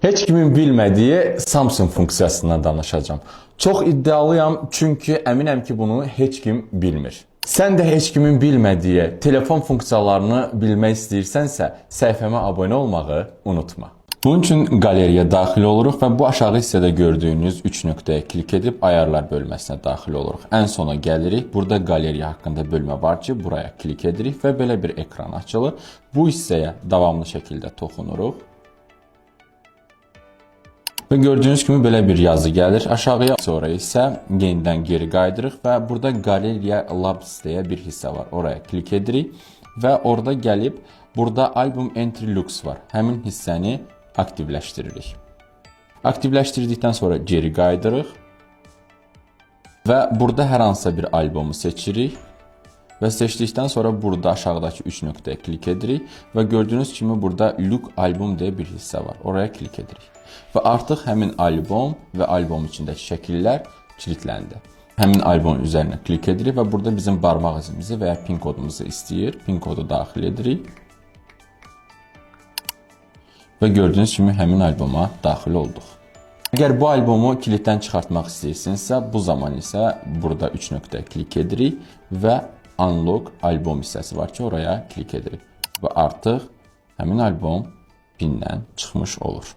Heç kimin bilmədiyi Samsung funksiyasından danışacağım. Çox iddialıyam çünki əminəm ki bunu heç kim bilmir. Sən də heç kimin bilmədiyi telefon funksiyalarını bilmək istəyirsənsə, səhifəmə abunə olmağı unutma. Bunun üçün qaleriyaya daxil oluruq və bu aşağı hissədə gördüyünüz 3 nöqtəyə klik edib ayarlar bölməsinə daxil oluruq. Ən sona gəlirik. Burada qaleriya haqqında bölmə var ki, buraya klik edirik və belə bir ekran açılır. Bu hissəyə davamlı şəkildə toxunuruq. Və gördüyünüz kimi belə bir yazı gəlir. Aşağıya sonra isə yenidən geri qaydırıq və burada Galeriya Labs deyə bir hissə var. Oraya klik edirik və orada gəlib burada Album Entry Lux var. Həmin hissəni aktivləşdiririk. Aktivləşdirdikdən sonra geri qaydırıq və burada hər hansısa bir albomu seçirik. Və seçdikdən sonra burada aşağıdakı 3 nöqtəyə klik edirik və gördüyünüz kimi burada Look Album deyə bir hissə var. Oraya klik edirik. Və artıq həmin albom və albom içindəki şəkillər kilitləndi. Həmin albomun üzərinə klik edirik və burada bizim barmaq izimizi və ya pin kodumuzu istəyir. Pin kodu daxil edirik. Və gördüyünüz kimi həmin alboma daxil olduq. Əgər bu albomu kilitdən çıxartmaq istəyirsinizsə, bu zaman isə burada 3 nöqtəyə klik edirik və Unlock albom hissəsi var ki, oraya klik edirik. Və artıq həmin albom pindən çıxmış olur.